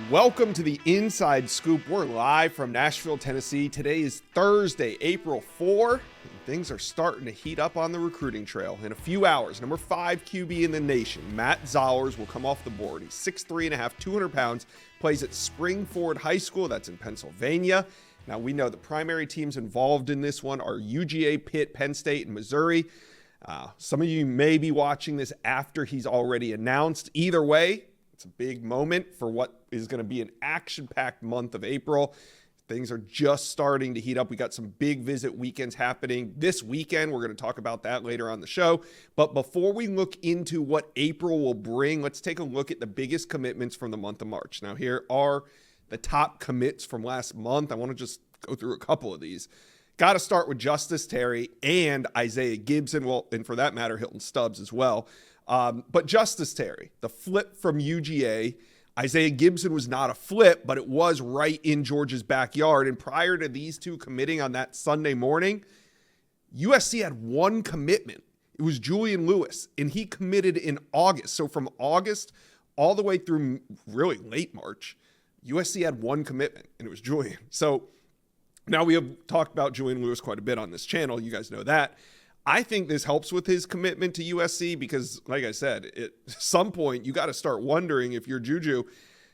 Welcome to the Inside Scoop. We're live from Nashville, Tennessee. Today is Thursday, April 4, and things are starting to heat up on the recruiting trail. In a few hours, number 5 QB in the nation, Matt Zollers, will come off the board. He's 6'3.5", 200 pounds, plays at Springford High School. That's in Pennsylvania. Now, we know the primary teams involved in this one are UGA, Pitt, Penn State, and Missouri. Some of you may be watching this after he's already announced. Either way, it's a big moment for what is going to be an action-packed month of April. Things are just starting to heat up. We got some big visit weekends happening this weekend. We're going to talk about that later on the show. But before we look into what April will bring, let's take a look at the biggest commitments from the month of March. Now, here are the top commits from last month. I want to just go through a couple of these. Got to start with Justice Terry and Isaiah Gibson. Well, and for that matter, Hilton Stubbs as well. But Justice Terry, the flip from UGA. Isaiah Gibson was not a flip, but it was right in Georgia's backyard. And prior to these two committing on that Sunday morning, USC had one commitment. It was Julian Lewis, and he committed in August. So from August all the way through really late March, USC had one commitment, and it was Julian. So now we have talked about Julian Lewis quite a bit on this channel. You guys know that. I think this helps with his commitment to USC because, like I said, at some point you got to start wondering if you're Juju,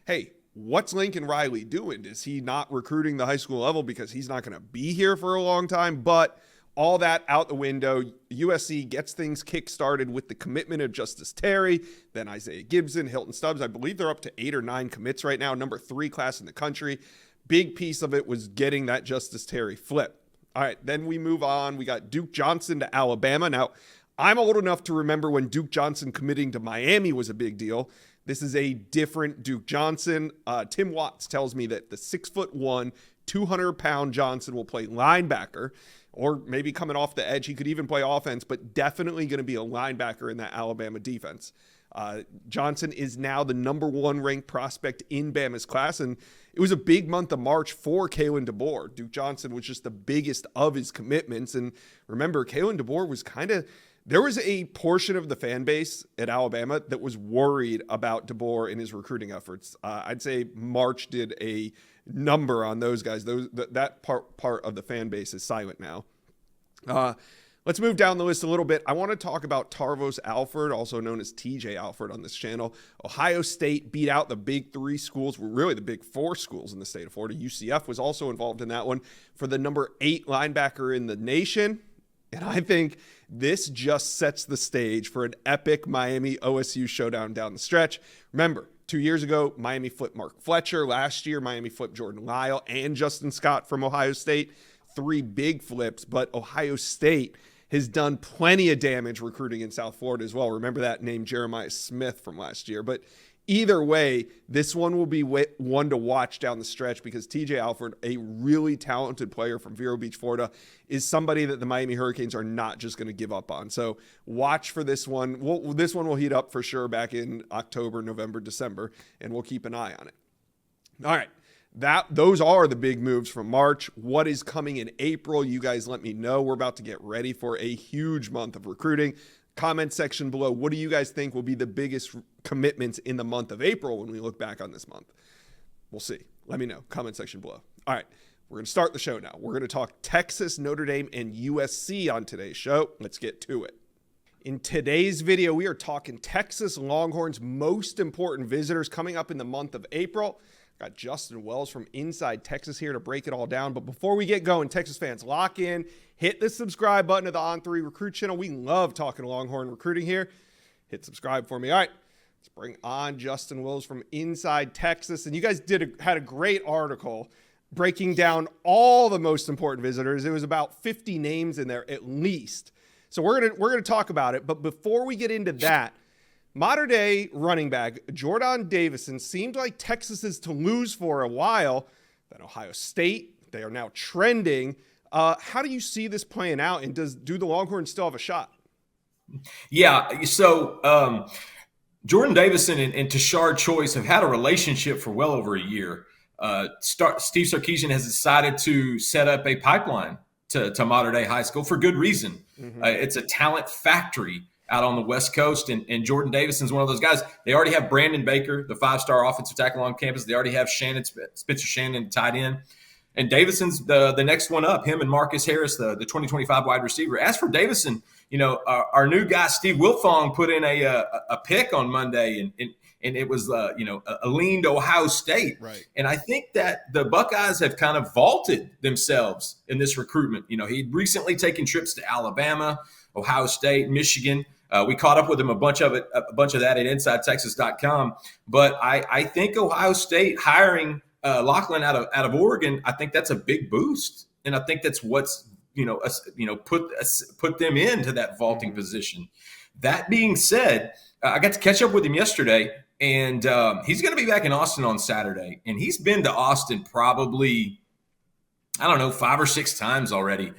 hey, what's Lincoln Riley doing? Is he not recruiting the high school level because he's not going to be here for a long time? But all that out the window, USC gets things kick-started with the commitment of Justice Terry, then Isaiah Gibson, Hilton Stubbs. I believe they're up to 8 or 9 commits right now, number 3 class in the country. Big piece of it was getting that Justice Terry flip. All right, then we move on. We got Duke Johnson to Alabama. Now, I'm old enough to remember when Duke Johnson committing to Miami was a big deal. This is a different Duke Johnson. Tim Watts tells me that the 6'1", 200-pound Johnson will play linebacker, or maybe coming off the edge. He could even play offense, but definitely going to be a linebacker in that Alabama defense. Johnson is now the number 1 ranked prospect in Bama's class, and it was a big month of March for Kalen DeBoer. Duke Johnson was just the biggest of his commitments, and remember, Kalen DeBoer was there was a portion of the fan base at Alabama that was worried about DeBoer and his recruiting efforts. I'd say March did a number on those guys. That part of the fan base is silent now. Let's move down the list a little bit. I want to talk about Tarvos Alford, also known as TJ Alford on this channel. Ohio State beat out the big 3 schools, really the big 4 schools in the state of Florida. UCF was also involved in that one for the number 8 linebacker in the nation. And I think this just sets the stage for an epic Miami OSU showdown down the stretch. Remember, 2 years ago, Miami flipped Mark Fletcher. Last year, Miami flipped Jordan Lyle and Justin Scott from Ohio State. 3 big flips, but Ohio State has done plenty of damage recruiting in South Florida as well. Remember that name, Jeremiah Smith, from last year. But either way, this one will be one to watch down the stretch because TJ Alford, a really talented player from Vero Beach, Florida, is somebody that the Miami Hurricanes are not just going to give up on. So watch for this one. This one will heat up for sure back in October, November, December, and we'll keep an eye on it. All right. Those are the big moves from March. What is coming in April? You guys let me know. We're about to get ready for a huge month of recruiting. Comment section below. What do you guys think will be the biggest commitments in the month of April when we look back on this month? We'll see. Let me know. Comment section below. All right. We're going to start the show now. We're going to talk Texas, Notre Dame, and USC on today's show. Let's get to it. In today's video, we are talking Texas Longhorns' most important visitors coming up in the month of April. Got Justin Wells from Inside Texas here to break it all down. But before we get going, Texas fans, lock in. Hit the subscribe button to the On3 Recruit channel. We love talking Longhorn recruiting here. Hit subscribe for me. All right, let's bring on Justin Wells from Inside Texas. And you guys had a great article breaking down all the most important visitors. It was about 50 names in there at least. So we're gonna talk about it. But before we get into that, modern day running back Jordan Davison seemed like Texas is to lose for a while. Then Ohio State, they are now trending. How do you see this playing out? And do the Longhorns still have a shot? Yeah. So Jordan Davison and Tashard Choice have had a relationship for well over a year. Steve Sarkisian has decided to set up a pipeline to Modern Day High School for good reason. Mm-hmm. It's a talent factory out on the West Coast. And Jordan Davison's one of those guys. They already have Brandon Baker, the 5-star offensive tackle on campus. They already have Spencer Shannon tied in. And Davison's the next one up, him and Marcus Harris, the 2025 wide receiver. As for Davison, our new guy, Steve Wilfong, put in a pick on Monday, and it was, a lean to Ohio State. Right. And I think that the Buckeyes have kind of vaulted themselves in this recruitment. He'd recently taken trips to Alabama, Ohio State, Michigan. We caught up with him a bunch of that at InsideTexas.com. But I think Ohio State hiring Lachlan out of Oregon, I think that's a big boost, and I think that's what's put them into that vaulting position. That being said, I got to catch up with him yesterday, and he's going to be back in Austin on Saturday, and he's been to Austin probably, I don't know, 5 or 6 times already.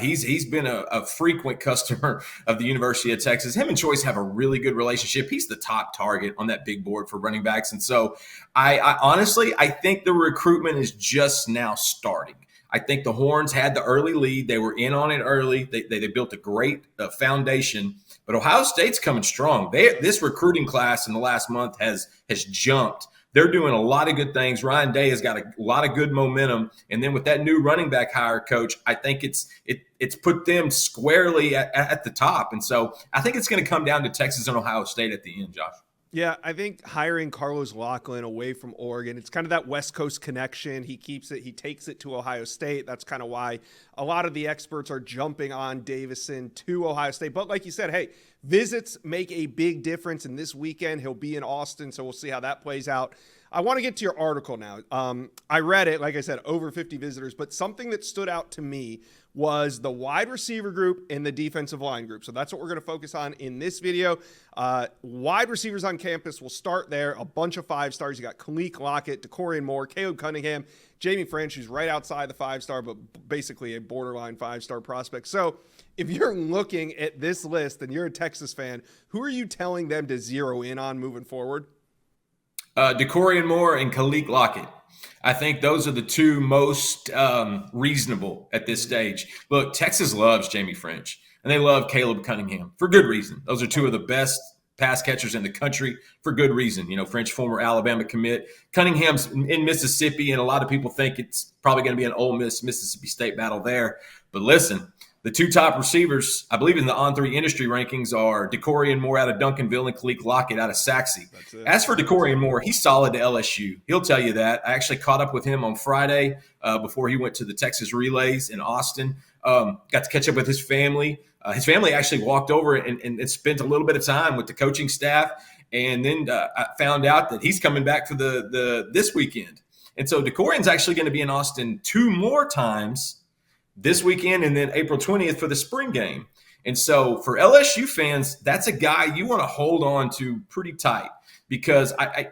He's been a frequent customer of the University of Texas. Him and Choice have a really good relationship. He's the top target on that big board for running backs. And so I honestly think the recruitment is just now starting. I think the Horns had the early lead. They were in on it early. They built a great foundation. But Ohio State's coming strong. This recruiting class in the last month has jumped. They're doing a lot of good things. Ryan Day has got a lot of good momentum. And then with that new running back hire, Coach, I think it's put them squarely at the top. And so I think it's going to come down to Texas and Ohio State at the end, Josh. Yeah, I think hiring Carlos Lachlan away from Oregon, it's kind of that West Coast connection. He takes it to Ohio State. That's kind of why a lot of the experts are jumping on Davison to Ohio State. But like you said, hey, visits make a big difference. And this weekend, he'll be in Austin, so we'll see how that plays out. I want to get to your article now. I read it, like I said, over 50 visitors, but something that stood out to me was the wide receiver group and the defensive line group. So that's what we're going to focus on in this video. Wide receivers on campus, we'll start there. A bunch of 5-stars. You got Khalil Lockett, DeCorian Moore, Caleb Cunningham, Jamie French, who's right outside the 5-star, but basically a borderline 5-star prospect. So if you're looking at this list and you're a Texas fan, who are you telling them to zero in on moving forward? DeCorian Moore and Khalil Lockett. I think those are the two most reasonable at this stage. Look, Texas loves Jamie French, and they love Caleb Cunningham for good reason. Those are two of the best pass catchers in the country for good reason. French, former Alabama commit. Cunningham's in Mississippi, and a lot of people think it's probably going to be an Ole Miss, Mississippi State battle there. But listen, the two top receivers, I believe in the On3 industry rankings, are DeCorian Moore out of Duncanville and Khalil Lockett out of Saxe. As for DeCorian Moore, he's solid to LSU. He'll tell you that. I actually caught up with him on Friday before he went to the Texas Relays in Austin. Got to catch up with his family. His family actually walked over and spent a little bit of time with the coaching staff. And then I found out that he's coming back for this weekend. And so DeCorian's actually going to be in Austin 2 more times this weekend, and then April 20th for the spring game. And so for LSU fans, that's a guy you want to hold on to pretty tight, because I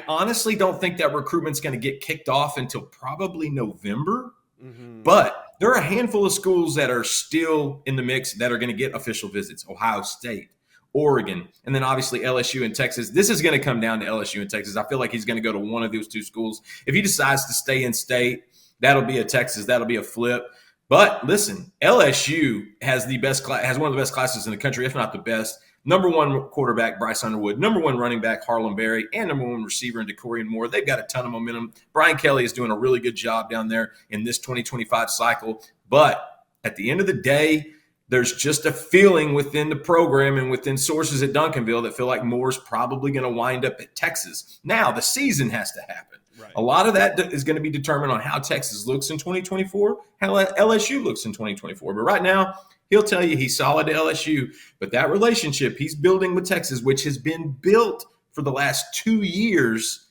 honestly don't think that recruitment's going to get kicked off until probably November. Mm-hmm. But there are a handful of schools that are still in the mix that are going to get official visits. Ohio State, Oregon, and then obviously LSU and Texas. This is going to come down to LSU and Texas. I feel like he's going to go to one of those 2 schools. If he decides to stay in state, that'll be a Texas. That'll be a flip. But listen, LSU has one of the best classes in the country, if not the best. Number 1 quarterback, Bryce Underwood. Number 1 running back, Harlem Berry. And number 1 receiver in DeCorian Moore. They've got a ton of momentum. Brian Kelly is doing a really good job down there in this 2025 cycle. But at the end of the day, there's just a feeling within the program and within sources at Duncanville that feel like Moore's probably going to wind up at Texas. Now, the season has to happen. Right. A lot of that is going to be determined on how Texas looks in 2024, how LSU looks in 2024. But right now, he'll tell you he's solid to LSU. But that relationship he's building with Texas, which has been built for the last 2 years,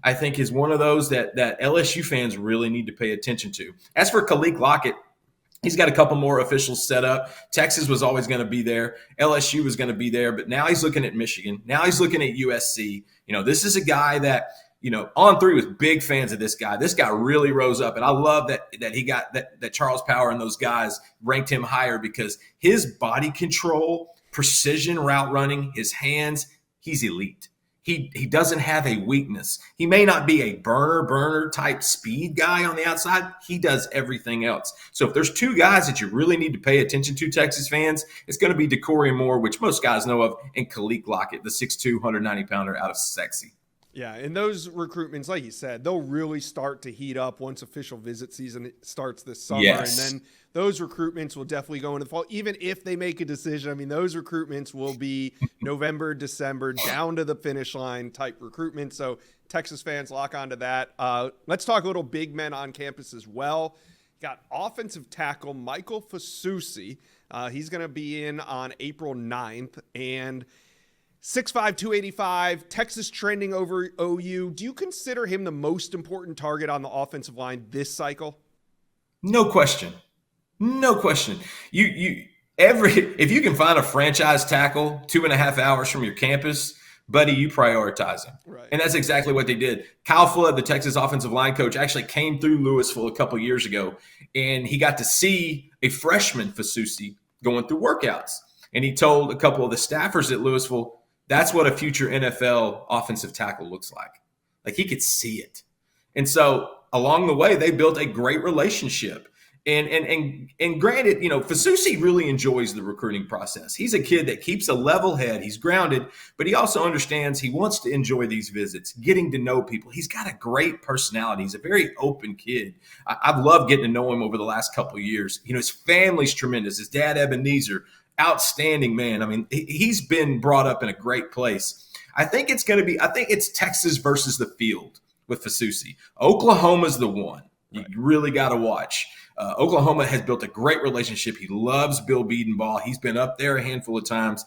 I think is one of those that LSU fans really need to pay attention to. As for Khalil Lockett, he's got a couple more officials set up. Texas was always going to be there. LSU was going to be there. But now he's looking at Michigan. Now he's looking at USC. This is a guy that – On3 was big fans of this guy. This guy really rose up, and I love that he got that Charles Power and those guys ranked him higher, because his body control, precision route running, his hands, he's elite. He doesn't have a weakness. He may not be a burner type speed guy on the outside. He does everything else. So if there's two guys that you really need to pay attention to, Texas fans, it's going to be Decory Moore, which most guys know of, and Kalik Lockett, the 6'2", 190-pounder out of Sexy. Yeah, and those recruitments, like you said, they'll really start to heat up once official visit season starts this summer. Yes. And then those recruitments will definitely go into the fall. Even if they make a decision, I mean, those recruitments will be November, December, down to the finish line type recruitment. So Texas fans, lock onto that. Let's talk a little big men on campus as well. Got offensive tackle Michael Fasusi. He's going to be in on April 9th. And 6'5", 285, Texas trending over OU. Do you consider him the most important target on the offensive line this cycle? No question. No question. If you can find a franchise tackle 2.5 hours from your campus, buddy, you prioritize him. Right. And that's exactly what they did. Kyle Flood, the Texas offensive line coach, actually came through Louisville a couple years ago, and he got to see a freshman Fasusi going through workouts. And he told a couple of the staffers at Louisville, that's what a future NFL offensive tackle looks like. Like, he could see it. And so along the way, they built a great relationship. And granted, Fasusi really enjoys the recruiting process. He's a kid that keeps a level head. He's grounded, but he also understands he wants to enjoy these visits, getting to know people. He's got a great personality. He's a very open kid. I've loved getting to know him over the last couple of years. His family's tremendous. His dad, Ebenezer, outstanding man. I mean, he's been brought up in a great place. I think it's Texas versus the field with Fasusi. Oklahoma's the one. You really got to watch. Oklahoma has built a great relationship. He loves Bill Bedenbaugh. He's been up there a handful of times.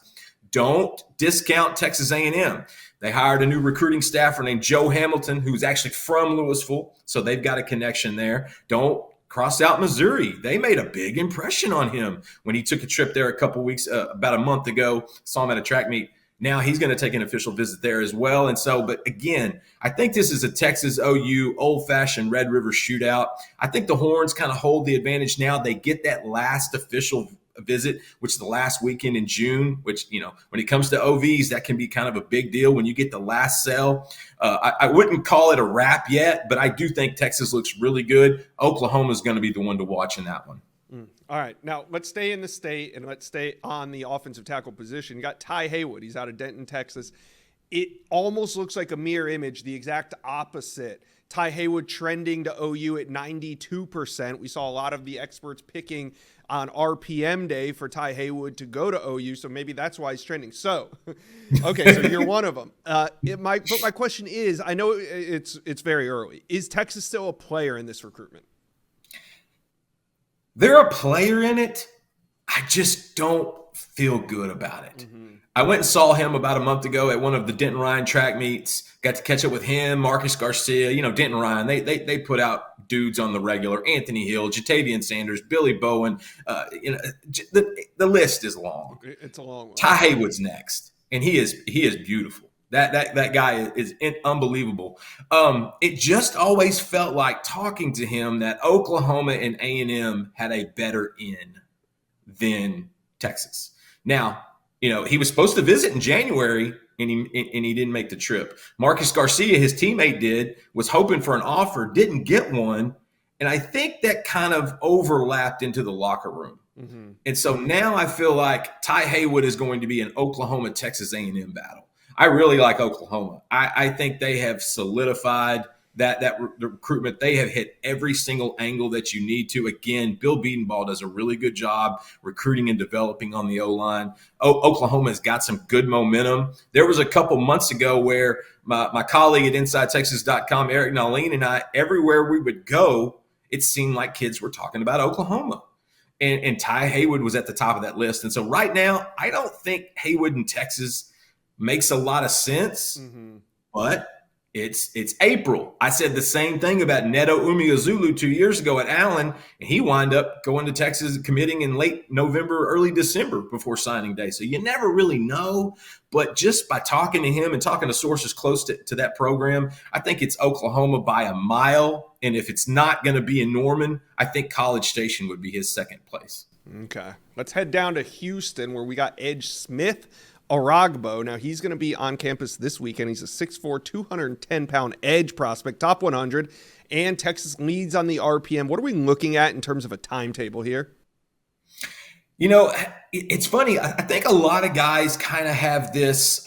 Don't discount Texas A&M. They hired a new recruiting staffer named Joe Hamilton, who's actually from Louisville, so they've got a connection there. Don't cross out Missouri. They made a big impression on him when he took a trip there about a month ago. Saw him at a track meet. Now he's going to take an official visit there as well. And so, but again, I think this is a Texas OU old-fashioned Red River shootout. I think the Horns kind of hold the advantage now. They get that last official visit, which is the last weekend in June, which, when it comes to OVs, that can be kind of a big deal when you get the last sell. I wouldn't call it a wrap yet, but I do think Texas looks really good. Oklahoma is going to be the one to watch in that one. All right, now let's stay in the state and let's stay on the offensive tackle position. You got Ty Haywood. He's out of Denton, Texas. It almost looks like a mirror image, the exact opposite. Ty Haywood trending to OU at 92%. We saw a lot of the experts picking on RPM day for Ty Haywood to go to OU, so maybe that's why he's trending. So, okay, so you're one of them. But my question is, I know it's very early. Is Texas still a player in this recruitment? They're a player in it. I just don't feel good about it. Mm-hmm. I went and saw him about a month ago at one of the Denton Ryan track meets. Got to catch up with him, Marcus Garcia, Denton Ryan. They put out dudes on the regular. Anthony Hill, Jatavian Sanders, Billy Bowen. The list is long. It's a long one. Ty Haywood's next, and he is beautiful. That guy is unbelievable. It just always felt like talking to him that Oklahoma and A&M had a better in than Texas. Now, he was supposed to visit in January, and he didn't make the trip. Marcus Garcia, his teammate, was hoping for an offer, didn't get one, and I think that kind of overlapped into the locker room. Mm-hmm. And so now I feel like Ty Haywood is going to be an Oklahoma-Texas A&M battle. I really like Oklahoma. I think they have solidified that recruitment. They have hit every single angle that you need to. Again, Bill Bedenbaugh does a really good job recruiting and developing on the O-line. Oklahoma has got some good momentum. There was a couple months ago where my colleague at InsideTexas.com, Eric Nalin, and I, everywhere we would go, it seemed like kids were talking about Oklahoma. And Ty Haywood was at the top of that list. And so right now, I don't think Haywood in Texas makes a lot of sense, but it's April. I said the same thing about Neto Umeozulu 2 years ago at Allen, and he wound up going to Texas, committing in late November, early December before signing day. So you never really know, but just by talking to him and talking to sources close to that program, I think it's Oklahoma by a mile. And if it's not going to be in Norman, I think College Station would be his second place. Okay. Let's head down to Houston, where we got Edge Smith, Aragbo. Now, he's going to be on campus this weekend. He's a 6'4", 210-pound edge prospect, top 100, and Texas leads on the RPM. What are we looking at in terms of a timetable here? You know, it's funny. I think a lot of guys kind of have this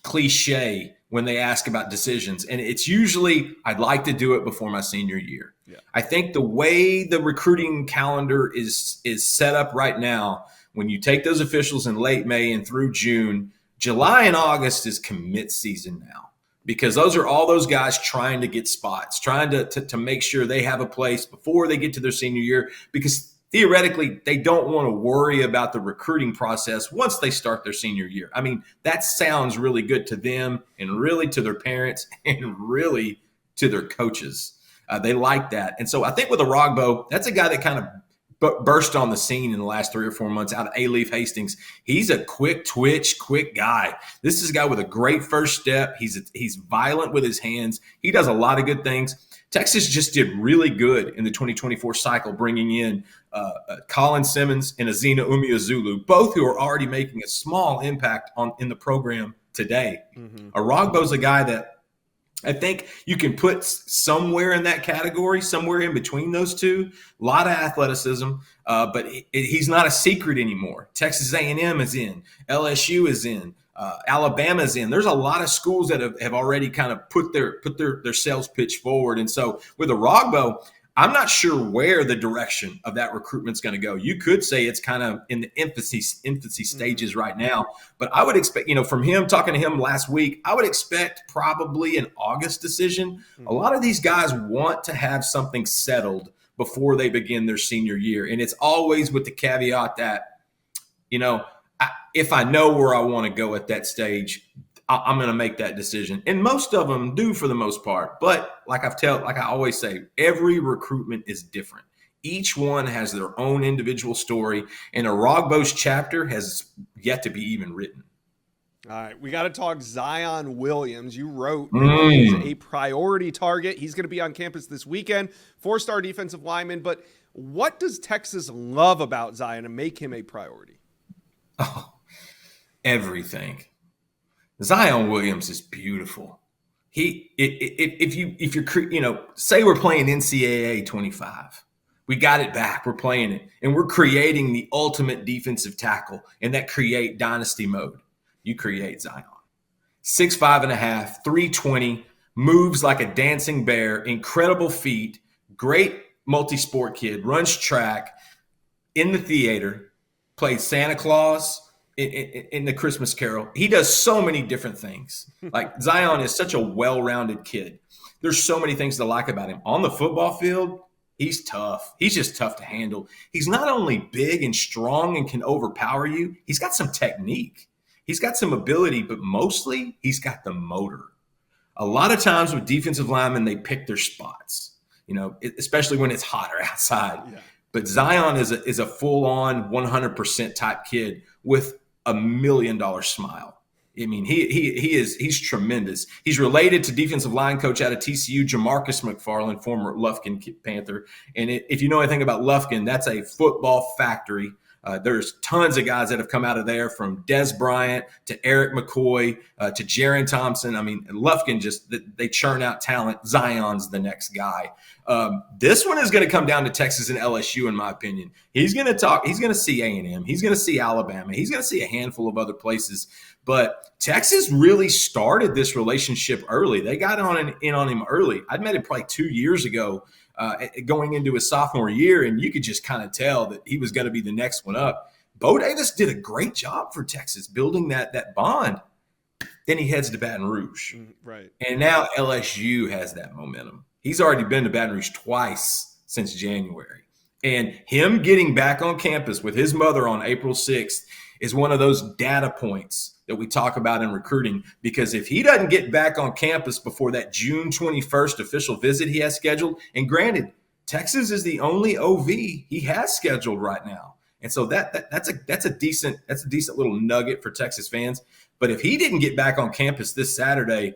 cliche when they ask about decisions, and it's usually, I'd like to do it before my senior year. Yeah. I think the way the recruiting calendar is set up right now, when you take those officials in late May and through June, July and August is commit season now, because those are all those guys trying to get spots, trying to make sure they have a place before they get to their senior year, because theoretically, they don't want to worry about the recruiting process once they start their senior year. I mean, that sounds really good to them and really to their parents and really to their coaches. They like that. And so I think with Aragbo, that's a guy that kind of burst on the scene in the last 3 or 4 months out of A-Leaf Hastings. He's a quick twitch, quick guy. This is a guy with a great first step. He's violent with his hands. He does a lot of good things. Texas just did really good in the 2024 cycle, bringing in Colin Simmons and Azina Umeozulu, both who are already making a small impact in the program today. Mm-hmm. Aragbo's a guy that I think you can put somewhere in that category, somewhere in between those two. A lot of athleticism, but he's not a secret anymore. Texas A&M is in. LSU is in. Alabama's in. There's a lot of schools that have already kind of put their sales pitch forward. And so with Aragbo, I'm not sure where the direction of that recruitment's going to go. You could say it's kind of in the infancy stages right now, but I would expect, from him, talking to him last week, I would expect probably an August decision. A lot of these guys want to have something settled before they begin their senior year. And it's always with the caveat that, if I know where I want to go at that stage, I'm going to make that decision. And most of them do for the most part. But like I always say, every recruitment is different. Each one has their own individual story, and Aragbo's chapter has yet to be even written. All right, we got to talk Zion Williams. You wrote that he's a priority target. He's going to be on campus this weekend, 4-star defensive lineman. But what does Texas love about Zion and make him a priority? Oh, everything. Zion Williams is beautiful. If you're say we're playing NCAA 25, we got it back. We're playing it, and we're creating the ultimate defensive tackle in that create dynasty mode. You create Zion, 6'5.5", 320, moves like a dancing bear, incredible feet, great multi-sport kid, runs track, in the theater, played Santa Claus in the Christmas Carol. He does so many different things. Like, Zion is such a well-rounded kid. There's so many things to like about him. On the football field, he's tough. He's just tough to handle. He's not only big and strong and can overpower you, he's got some technique. He's got some ability, but mostly he's got the motor. A lot of times with defensive linemen, they pick their spots, especially when it's hotter outside. Yeah. But Zion is a full-on 100% type kid with a $1 million smile. I mean, he's tremendous. He's related to defensive line coach out of TCU, Jamarcus McFarland, former Lufkin Panther. And if you know anything about Lufkin, that's a football factory. There's tons of guys that have come out of there, from Des Bryant to Eric McCoy to Jaron Thompson. I mean, Lufkin they churn out talent. Zion's the next guy. This one is going to come down to Texas and LSU, in my opinion. He's going to see A&M. He's going to see Alabama. He's going to see a handful of other places. But Texas really started this relationship early. They got in on him early. I'd met him probably 2 years ago, going into his sophomore year, and you could just kind of tell that he was going to be the next one up. Bo Davis did a great job for Texas building that bond. Then he heads to Baton Rouge. Right. And now LSU has that momentum. He's already been to Baton Rouge twice since January. And him getting back on campus with his mother on April 6th is one of those data points that we talk about in recruiting, because if he doesn't get back on campus before that June 21st official visit he has scheduled, and granted, Texas is the only OV he has scheduled right now. And so that's a decent little nugget for Texas fans. But if he didn't get back on campus this Saturday,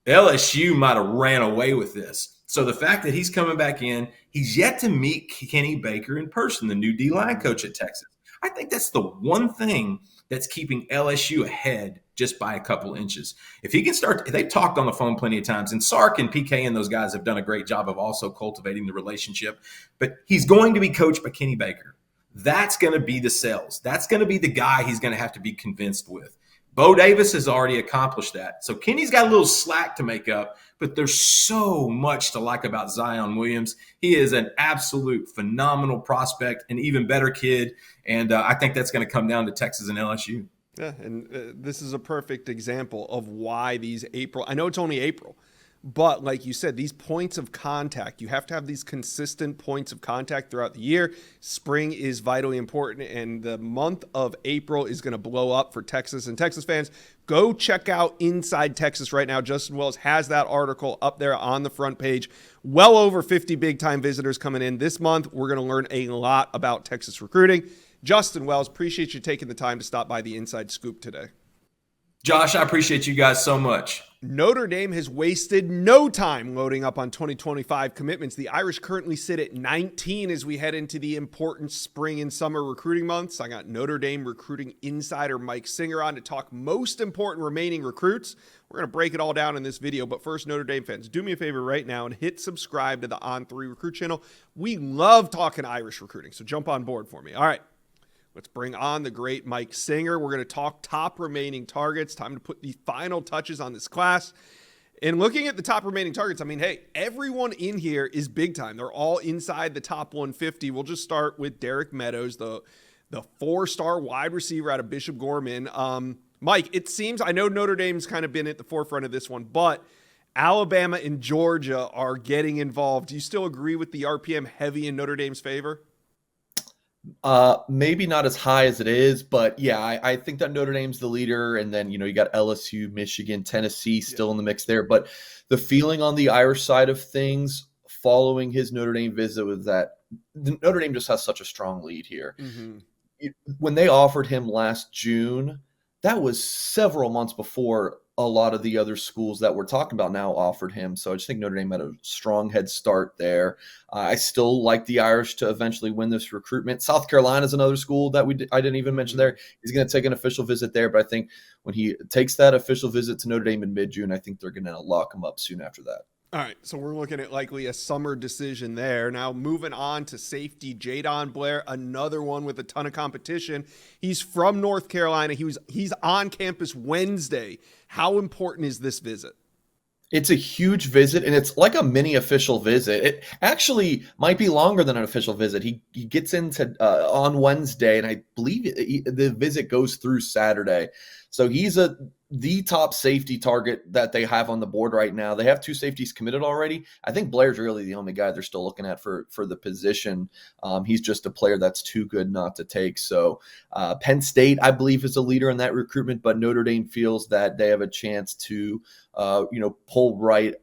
LSU might have ran away with this. So the fact that he's coming back in, he's yet to meet Kenny Baker in person, the new D-line coach at Texas. I think that's the one thing that's keeping LSU ahead just by a couple inches. If he can start, they've talked on the phone plenty of times, and Sark and PK and those guys have done a great job of also cultivating the relationship. But he's going to be coached by Kenny Baker. That's going to be the sales. That's going to be the guy he's going to have to be convinced with. Bo Davis has already accomplished that. So Kenny's got a little slack to make up, but there's so much to like about Zion Williams. He is an absolute phenomenal prospect, an even better kid, and I think that's going to come down to Texas and LSU. Yeah, and this is a perfect example of why these April – I know it's only April, but like you said, these points of contact, you have to have these consistent points of contact throughout the year. Spring is vitally important, and the month of April is going to blow up for Texas and Texas fans. Go check out Inside Texas right now. Justin Wells has that article up there on the front page. Well over 50 big-time visitors coming in this month. We're going to learn a lot about Texas recruiting. Justin Wells, appreciate you taking the time to stop by the Inside Scoop today. Josh, I appreciate you guys so much. Notre Dame has wasted no time loading up on 2025 commitments. The Irish currently sit at 19 as we head into the important spring and summer recruiting months. I got Notre Dame recruiting insider Mike Singer on to talk most important remaining recruits. We're going to break it all down in this video, but first, Notre Dame fans, do me a favor right now and hit subscribe to the On3 Recruit channel. We love talking Irish recruiting, so jump on board for me. All right. Let's bring on the great Mike Singer. We're going to talk top remaining targets. Time to put the final touches on this class. And looking at the top remaining targets, I mean, hey, everyone in here is big time. They're all inside the top 150. We'll just start with Derek Meadows, the 4-star wide receiver out of Bishop Gorman. Mike, it seems, I know Notre Dame's kind of been at the forefront of this one, but Alabama and Georgia are getting involved. Do you still agree with the RPM heavy in Notre Dame's favor? Maybe not as high as it is, but yeah, I think that Notre Dame's the leader. And then, you got LSU, Michigan, Tennessee still in the mix there. But the feeling on the Irish side of things following his Notre Dame visit was that Notre Dame just has such a strong lead here. Mm-hmm. When they offered him last June, that was several months before a lot of the other schools that we're talking about now offered him. So I just think Notre Dame had a strong head start there. I still like the Irish to eventually win this recruitment. South Carolina is another school that I didn't even mention there. He's going to take an official visit there, but I think when he takes that official visit to Notre Dame in mid-June, I think they're going to lock him up soon after that. All right, so we're looking at likely a summer decision there. Now moving on to safety, Jadon Blair, another one with a ton of competition. He's from North Carolina. He's on campus Wednesday. How important is this visit? It's a huge visit, and it's like a mini official visit. It actually might be longer than an official visit. He gets into on Wednesday, and I believe the visit goes through Saturday. So he's the top safety target that they have on the board right now. They have 2 safeties committed already. I think Blair's really the only guy they're still looking at for the position. He's just a player that's too good not to take. So Penn State, I believe, is a leader in that recruitment, but Notre Dame feels that they have a chance to, pull right,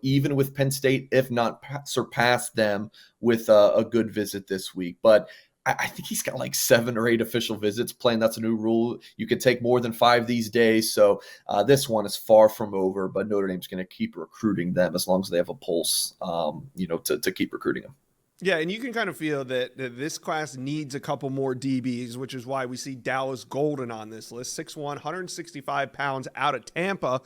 even with Penn State, if not surpass them with a good visit this week. But I think he's got like 7 or 8 official visits planned. That's a new rule. You can take more than 5 these days. So this one is far from over, but Notre Dame's going to keep recruiting them as long as they have a pulse, to keep recruiting them. Yeah, and you can kind of feel that this class needs a couple more DBs, which is why we see Dallas Golden on this list. 6'1", 165 pounds out of Tampa.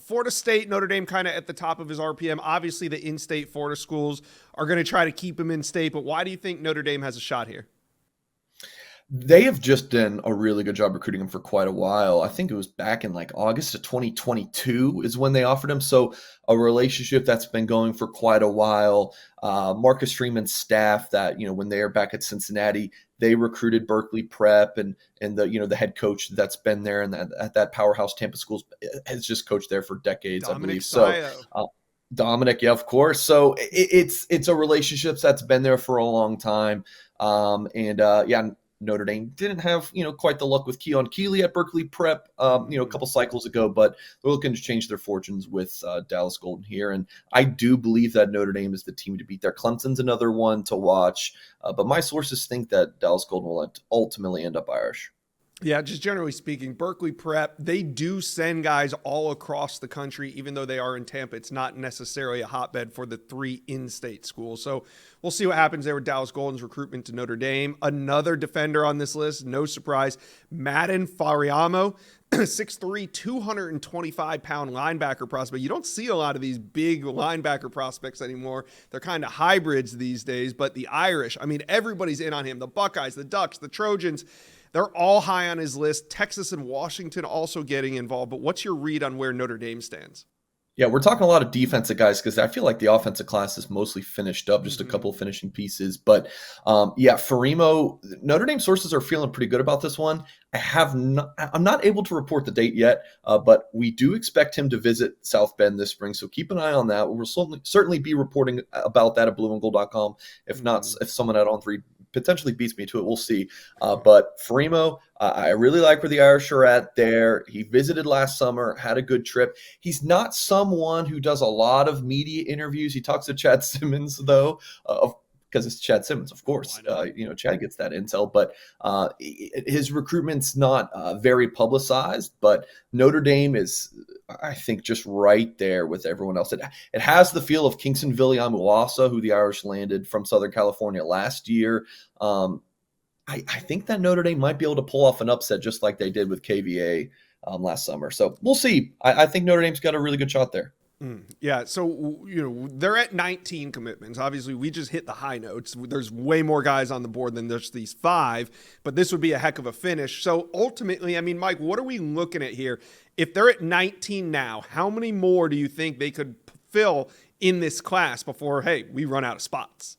Florida State, Notre Dame kind of at the top of his RPM. Obviously, the in-state Florida schools are going to try to keep him in state, but why do you think Notre Dame has a shot here? They have just done a really good job recruiting him for quite a while. I think it was back in like August of 2022 is when they offered him. So a relationship that's been going for quite a while. Marcus Freeman's staff that, when they are back at Cincinnati, they recruited Berkeley Prep and the head coach that's been there and at that powerhouse Tampa schools has just coached there for decades, Dominic I believe. Sayo. So Dominic, yeah, of course. So it's a relationship that's been there for a long time. Notre Dame didn't have, quite the luck with Keon Keeley at Berkeley Prep, a couple cycles ago, but they're looking to change their fortunes with Dallas Golden here. And I do believe that Notre Dame is the team to beat there. Clemson's another one to watch, but my sources think that Dallas Golden will ultimately end up Irish. Yeah, just generally speaking, Berkeley Prep, they do send guys all across the country, even though they are in Tampa. It's not necessarily a hotbed for the 3 in-state schools. So we'll see what happens there with Dallas Golden's recruitment to Notre Dame. Another defender on this list, no surprise, Madden Fariamo, 6'3", 225-pound linebacker prospect. You don't see a lot of these big linebacker prospects anymore. They're kind of hybrids these days, but the Irish, I mean, everybody's in on him. The Buckeyes, the Ducks, the Trojans, they're all high on his list. Texas and Washington also getting involved. But what's your read on where Notre Dame stands? Yeah, we're talking a lot of defensive guys because I feel like the offensive class is mostly finished up, just a couple of finishing pieces. But yeah, Farimo, Notre Dame sources are feeling pretty good about this one. I'm not able to report the date yet, but we do expect him to visit South Bend this spring. So keep an eye on that. We'll certainly be reporting about that at blueandgold.com. If not, if someone at On3 potentially beats me to it, we'll see. But Farimo, I really like where the Irish are at there. He visited last summer, had a good trip. He's not someone who does a lot of media interviews. He talks to Chad Simmons, though, because it's Chad Simmons, of course. Chad gets that intel. But his recruitment's not very publicized. But Notre Dame is, I think, just right there with everyone else. It has the feel of Kingston Viliamu-Asa, who the Irish landed from Southern California last year. I think that Notre Dame might be able to pull off an upset just like they did with KVA last summer. So we'll see. I think Notre Dame's got a really good shot there. Yeah, so, they're at 19 commitments. Obviously, we just hit the high notes. There's way more guys on the board than just these 5, but this would be a heck of a finish. So ultimately, I mean, Mike, what are we looking at here? If they're at 19 now, how many more do you think they could fill in this class before, hey, we run out of spots?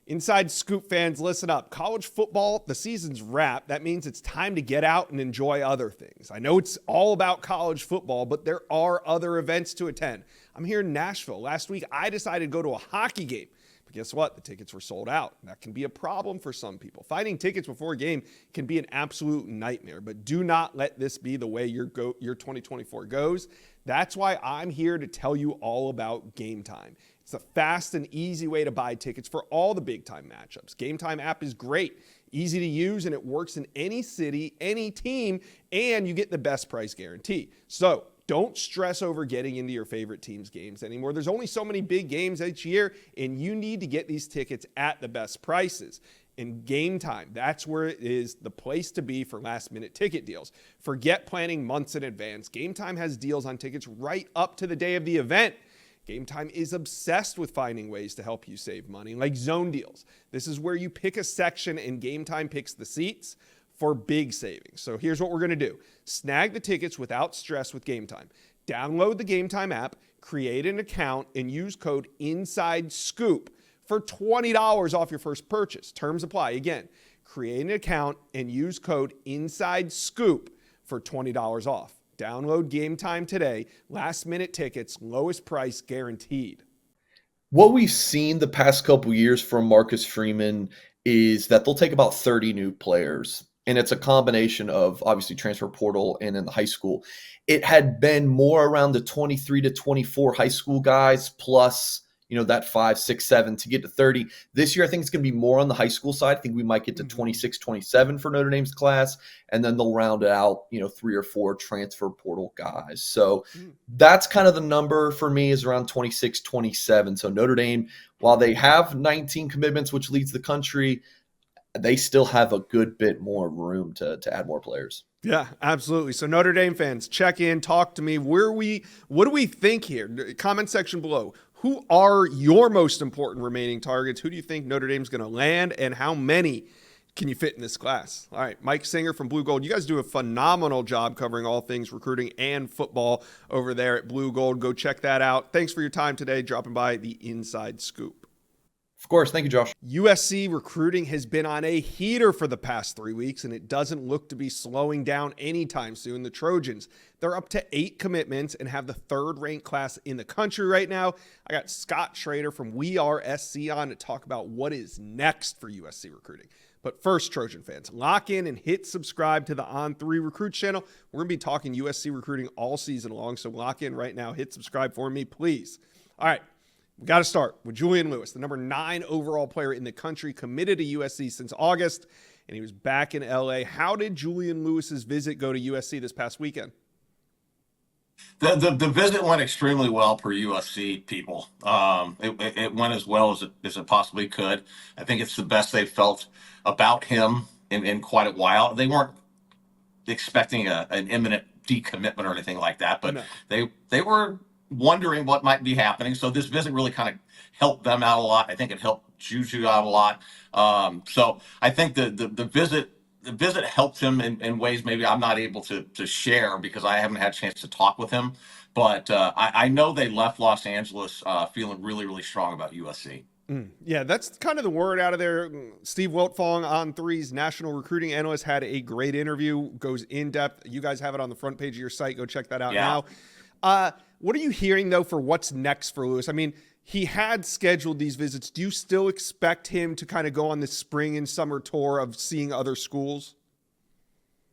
Inside Scoop fans, listen up. College football, the season's wrapped. That means it's time to get out and enjoy other things. I know it's all about college football, but there are other events to attend. I'm here in Nashville. Last week, I decided to go to a hockey game. But guess what? The tickets were sold out. That can be a problem for some people. Finding tickets before a game can be an absolute nightmare, but do not let this be the way your 2024 goes. That's why I'm here to tell you all about Game Time. It's a fast and easy way to buy tickets for all the big-time matchups. Game Time app is great, easy to use, and it works in any city, any team, and you get the best price guarantee. So don't stress over getting into your favorite team's games anymore. There's only so many big games each year, and you need to get these tickets at the best prices. And Game Time, that's where it is the place to be for last-minute ticket deals. Forget planning months in advance. Game Time has deals on tickets right up to the day of the event. Game Time is obsessed with finding ways to help you save money, like zone deals. This is where you pick a section and Game Time picks the seats for big savings. So here's what we're going to do. Snag the tickets without stress with Game Time. Download the Game Time app, create an account, and use code INSIDESCOOP for $20 off your first purchase. Terms apply. Again, create an account and use code INSIDESCOOP for $20 off. Download Game Time today. Last-minute tickets, lowest price guaranteed. What we've seen the past couple years from Marcus Freeman is that they'll take about 30 new players. And it's a combination of obviously transfer portal and in the high school. It had been more around the 23 to 24 high school guys plus, that 5, 6, 7 to get to 30. This year, I think it's going to be more on the high school side. I think we might get to 26, 27 for Notre Dame's class. And then they'll round it out, 3 or 4 transfer portal guys. So that's kind of the number for me is around 26, 27. So Notre Dame, while they have 19 commitments, which leads the country, they still have a good bit more room to add more players. Yeah, absolutely. So Notre Dame fans, check in, talk to me. What do we think here? Comment section below. Who are your most important remaining targets? Who do you think Notre Dame's going to land, and how many can you fit in this class? All right, Mike Singer from Blue Gold. You guys do a phenomenal job covering all things recruiting and football over there at Blue Gold. Go check that out. Thanks for your time today, dropping by the Inside Scoop. Of course. Thank you, Josh. USC recruiting has been on a heater for the past 3 weeks, and it doesn't look to be slowing down anytime soon. The Trojans, they're up to 8 commitments and have the 3rd-ranked class in the country right now. I got Scott Schrader from We Are SC on to talk about what is next for USC recruiting. But first, Trojan fans, lock in and hit subscribe to the On3 Recruit channel. We're going to be talking USC recruiting all season long, so lock in right now. Hit subscribe for me, please. All right. We got to start with Julian Lewis, the number 9 overall player in the country, committed to USC since August. and he was back in LA. How did Julian Lewis's visit go to USC this past weekend? The visit went extremely well per USC people. It went as well as it possibly could. I think it's the best they've felt about him in quite a while. They weren't expecting an imminent decommitment or anything like that, but No. they were wondering what might be happening. So this visit really kind of helped them out a lot. I think it helped Juju out a lot. So I think the visit helped him in ways maybe I'm not able to share because I haven't had a chance to talk with him. But I know they left Los Angeles feeling really, really strong about USC. Yeah, that's kind of the word out of there. Steve Wiltfong, On3's national recruiting analyst, had a great interview, goes in depth. You guys have it on the front page of your site. Go check that out now. What are you hearing, though, for what's next for Lewis? I mean, he had scheduled these visits. Do you still expect him to kind of go on this spring and summer tour of seeing other schools?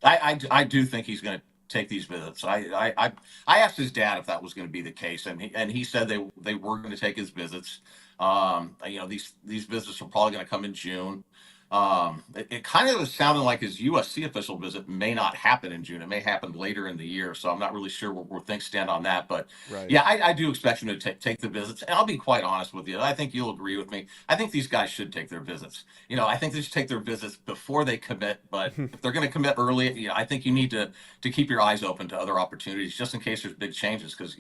I do think he's going to take these visits. I asked his dad if that was going to be the case, and he said they were going to take his visits. These visits are probably going to come in June. It kind of sounded like his USC official visit may not happen in June. It may happen later in the year. So I'm not really sure where things stand on that. But Right. yeah, I do expect him to take the visits. And I'll be quite honest with you. I think you'll agree with me. I think these guys should take their visits. I think they should take their visits before they commit. But if they're going to commit early, I think you need to keep your eyes open to other opportunities just in case there's big changes. Because,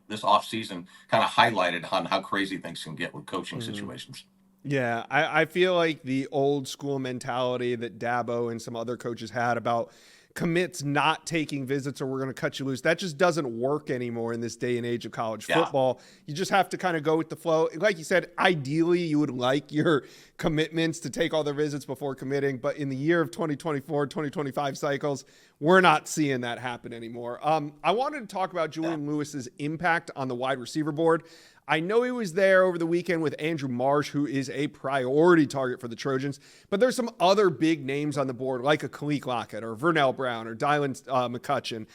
this offseason kind of highlighted on how crazy things can get with coaching situations. Yeah, I feel like the old school mentality that Dabo and some other coaches had about commits not taking visits or we're going to cut you loose, that just doesn't work anymore in this day and age of college football. You just have to kind of go with the flow. Like you said, ideally you would like your commitments to take all their visits before committing, but in the year of 2024, 2025 cycles, we're not seeing that happen anymore. I wanted to talk about Julian Lewis's impact on the wide receiver board. I know he was there over the weekend with Andrew Marsh, who is a priority target for the Trojans, but there's some other big names on the board, like a Kalik Lockett or Vernell Brown or Dylan McCutcheon.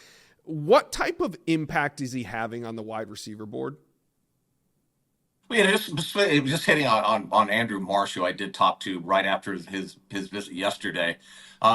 What type of impact is he having on the wide receiver board? Well, yeah, just hitting on Andrew Marsh, who I did talk to right after his visit yesterday.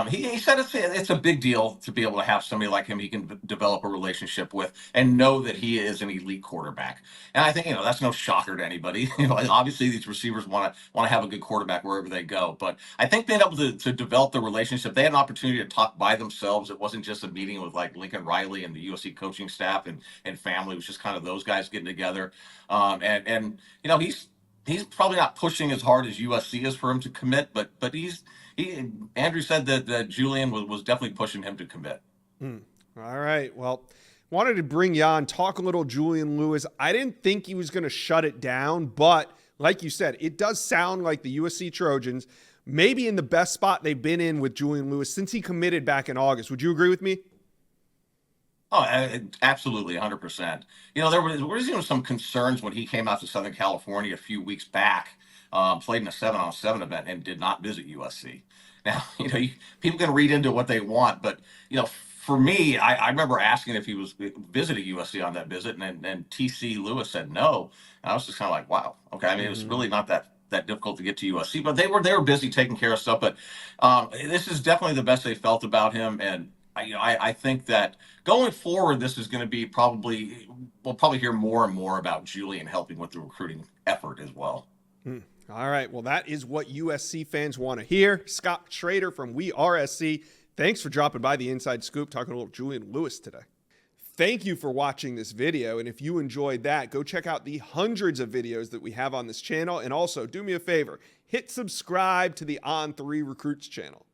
He said it's a big deal to be able to have somebody like him he can develop a relationship with and know that he is an elite quarterback. And I think that's no shocker to anybody. Obviously these receivers want to have a good quarterback wherever they go. But I think being able to develop the relationship, they had an opportunity to talk by themselves. It wasn't just a meeting with like Lincoln Riley and the USC coaching staff and family. It was just kind of those guys getting together. He's probably not pushing as hard as USC is for him to commit, but Andrew said that Julian was definitely pushing him to commit. All right. Well, wanted to bring you on, talk a little Julian Lewis. I didn't think he was going to shut it down, but like you said, it does sound like the USC Trojans maybe in the best spot they've been in with Julian Lewis since he committed back in August. Would you agree with me? Oh, absolutely, 100%. There was even some concerns when he came out to Southern California a few weeks back, played in a 7-on-7 event and did not visit USC. Now, people can read into what they want, but, for me, I remember asking if he was visiting USC on that visit, and TC Lewis said no. And I was just kind of like, wow, okay. I mean, it was really not that difficult to get to USC, but they were busy taking care of stuff. But this is definitely the best they felt about him, and I think that going forward, this is going to be we'll probably hear more and more about Julian helping with the recruiting effort as well. All right. Well, that is what USC fans want to hear. Scott Schrader from We Are SC. Thanks for dropping by the Inside Scoop, talking a little Julian Lewis today. Thank you for watching this video. And if you enjoyed that, go check out the hundreds of videos that we have on this channel. And also do me a favor, hit subscribe to the On3 Recruits channel.